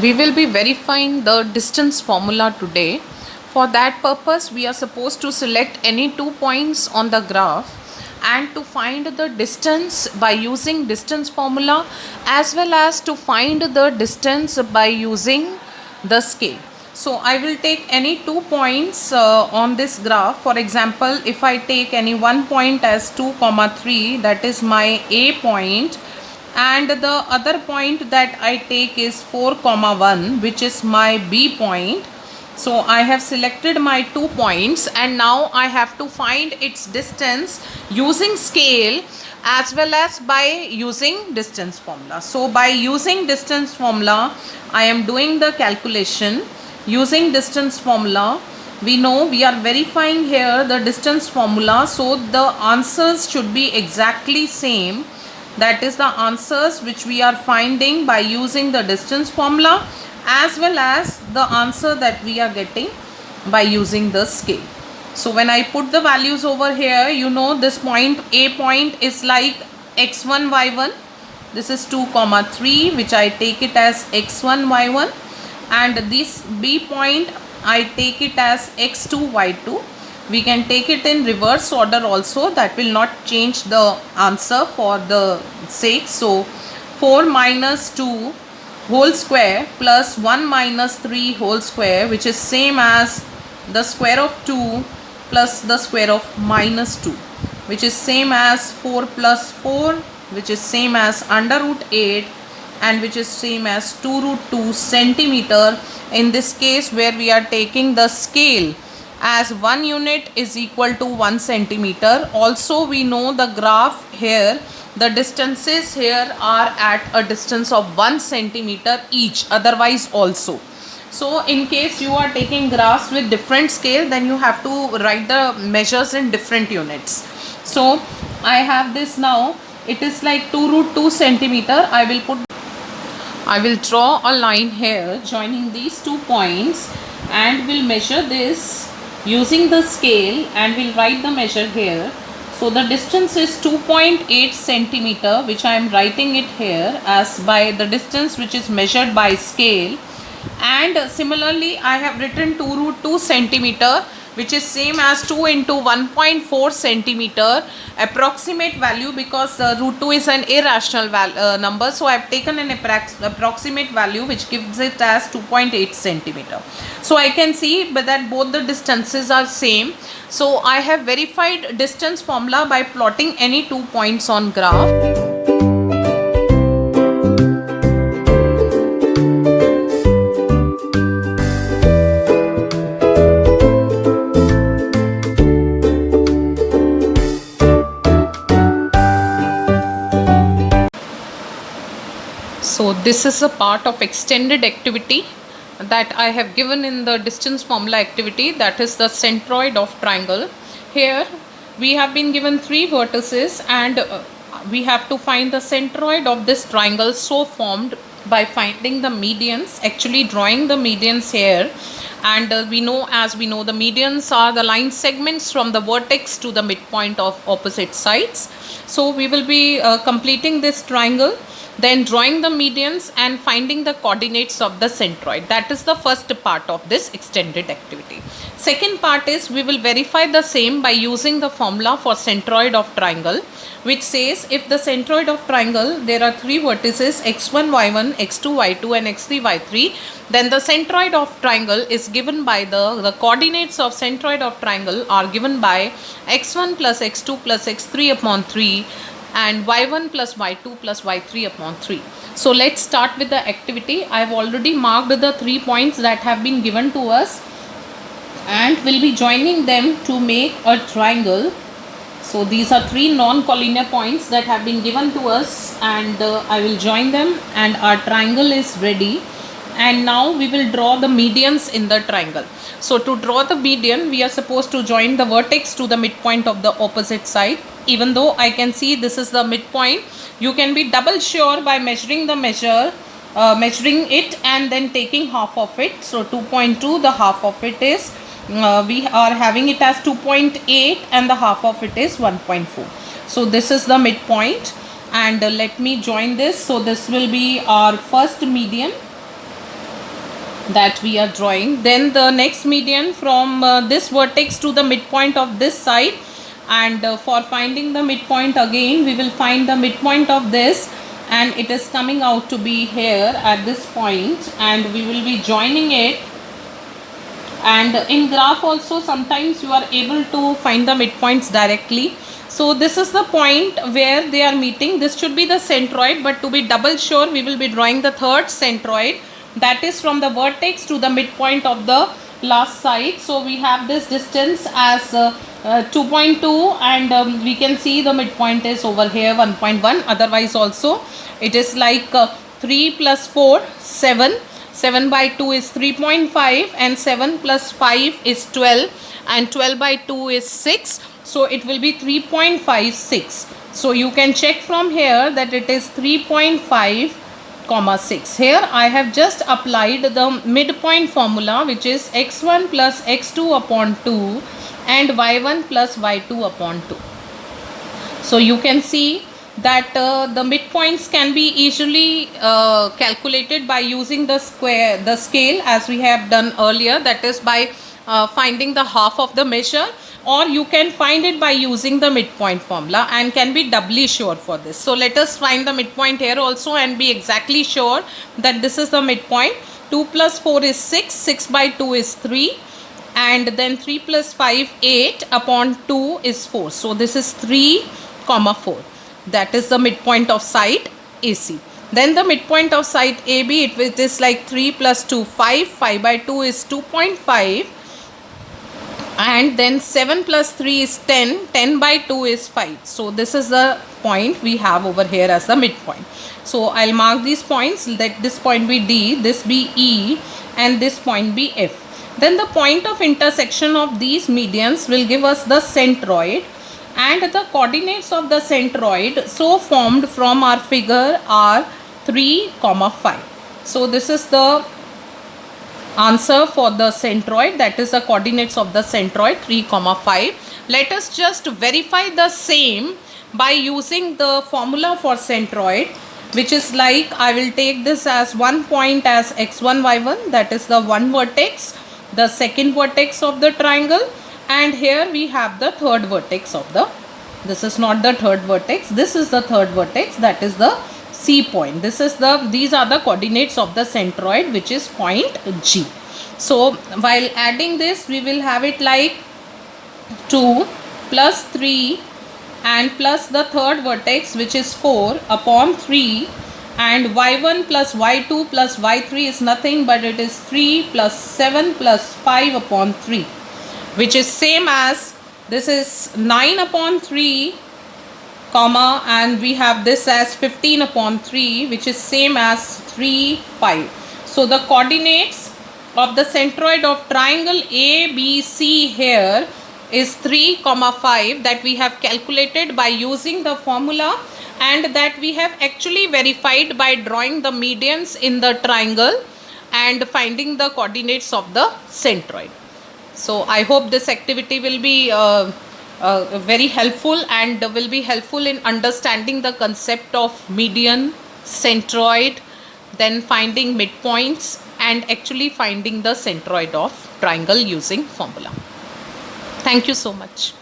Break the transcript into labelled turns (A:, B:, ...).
A: We will be verifying the distance formula today. For that purpose, we are supposed to select any 2 points on the graph and to find the distance by using distance formula, as well as to find the distance by using the scale. So I will take any 2 points on this graph. For example, if I take any one point as 2, 3, that is my A point, and the other point that I take is 4, 1, which is my B point. So I have selected my 2 points, and now I have to find its distance using scale as well as by using distance formula. So by using distance formula, I am doing the calculation. Using distance formula, we know we are verifying here the distance formula, so the answers should be exactly same. That is the answers which we are finding by using the distance formula, as well as the answer that we are getting by using the scale. So when I put the values over here, you know this point A point is like x1 y1. This is 2, 3, which I take it as x1 y1, and this B point I take it as x2 y2. We can take it in reverse order also, that will not change the answer for the sake. So 4 minus 2 whole square plus 1 minus 3 whole square, which is same as the square of 2 plus the square of minus 2, which is same as 4 plus 4, which is same as under root 8, and which is same as 2 root 2 centimeter. In this case, where we are taking the scale as 1 unit is equal to 1 centimeter. Also we know the graph here, the distances here are at a distance of 1 centimeter each, otherwise also. So in case you are taking graphs with different scale, then you have to write the measures in different units. So I have this now, it is like 2 root 2 centimeter. I will draw a line here joining these 2 points, and will measure this using the scale, and we'll write the measure here. So the distance is 2.8 centimeter, which I am writing it here as by the distance which is measured by scale. And similarly, I have written 2 root 2 centimeter, which is same as 2 into 1.4 centimeter approximate value, because root 2 is an irrational number. So I have taken an approximate value which gives it as 2.8 centimeter. So I can see that both the distances are same. So I have verified distance formula by plotting any 2 points on graph. So this is a part of extended activity that I have given in the distance formula activity, that is the centroid of triangle. Here we have been given 3 vertices, and we have to find the centroid of this triangle, so formed by finding the medians, actually drawing the medians here. And we know the medians are the line segments from the vertex to the midpoint of opposite sides. So we will be completing this triangle, then drawing the medians and finding the coordinates of the centroid. That is the first part of this extended activity. Second part is we will verify the same by using the formula for centroid of triangle, which says if the centroid of triangle, there are 3 vertices x1 y1, x2 y2 and x3 y3, then the centroid of triangle is given by the coordinates of centroid of triangle are given by x1 plus x2 plus x3 upon 3 and y1 plus y2 plus y3 upon 3. So let's start with the activity. I have already marked the 3 points that have been given to us, and will be joining them to make a triangle. So these are 3 non-collinear points that have been given to us, and I will join them, and our triangle is ready. And now we will draw the medians in the triangle. So to draw the median, we are supposed to join the vertex to the midpoint of the opposite side. Even though I can see this is the midpoint, you can be double sure by measuring it and then taking half of it. So 2.2, the half of it is, we are having it as 2.8, and the half of it is 1.4. So this is the midpoint, and let me join this. So this will be our first median. that we are drawing. Then the next median from this vertex to the midpoint of this side, and for finding the midpoint again we will find the midpoint of this, and it is coming out to be here at this point, and we will be joining it. And in graph also sometimes you are able to find the midpoints directly. So this is the point where they are meeting. This should be the centroid, but to be double sure we will be drawing the third centroid, that is from the vertex to the midpoint of the last side. So we have this distance as 2.2, and we can see the midpoint is over here 1.1. Otherwise also it is like 3 plus 4 7. 7 by 2 is 3.5, and 7 plus 5 is 12, and 12 by 2 is 6. So it will be 3.56. So you can check from here that it is 3.5 comma 6. Here I have just applied the midpoint formula, which is x1 plus x2 upon 2 and y1 plus y2 upon 2. So you can see that the midpoints can be easily calculated by using the scale, as we have done earlier, that is by finding the half of the measure, or you can find it by using the midpoint formula, and can be doubly sure for this. So let us find the midpoint here also and be exactly sure that this is the midpoint. 2 plus 4 is 6, 6 by 2 is 3, and then 3 plus 5 8 upon 2 is 4. So this is 3 comma 4. That is the midpoint of side AC. Then the midpoint of side AB, it is like 3 plus 2 5, 5 by 2 is 2.5, and then 7 plus 3 is 10, 10 by 2 is 5. So this is the point we have over here as the midpoint. So I'll mark these points. Let this point be D, this be E, and this point be F. Then the point of intersection of these medians will give us the centroid, and the coordinates of the centroid so formed from our figure are 3 comma 5. So this is the answer for the centroid, that is the coordinates of the centroid 3 comma 5. Let us just verify the same by using the formula for centroid, which is like, I will take this as one point as x1 y1, that is the one vertex, the second vertex of the triangle, and here we have the third vertex of the, this is not the third vertex, this is the third vertex, that is the C point. This is the, these are the coordinates of the centroid, which is point G. So while adding this, we will have it like 2 plus 3 and plus the third vertex, which is 4 upon 3, and y1 plus y2 plus y3 is nothing but it is 3 plus 7 plus 5 upon 3, which is same as, this is 9 upon 3 comma, and we have this as 15 upon 3, which is same as 3 5. So the coordinates of the centroid of triangle ABC here is 3 comma 5, that we have calculated by using the formula, and that we have actually verified by drawing the medians in the triangle and finding the coordinates of the centroid. So I hope this activity will be very helpful, and will be helpful in understanding the concept of median, centroid, then finding midpoints, and actually finding the centroid of triangle using formula. Thank you so much.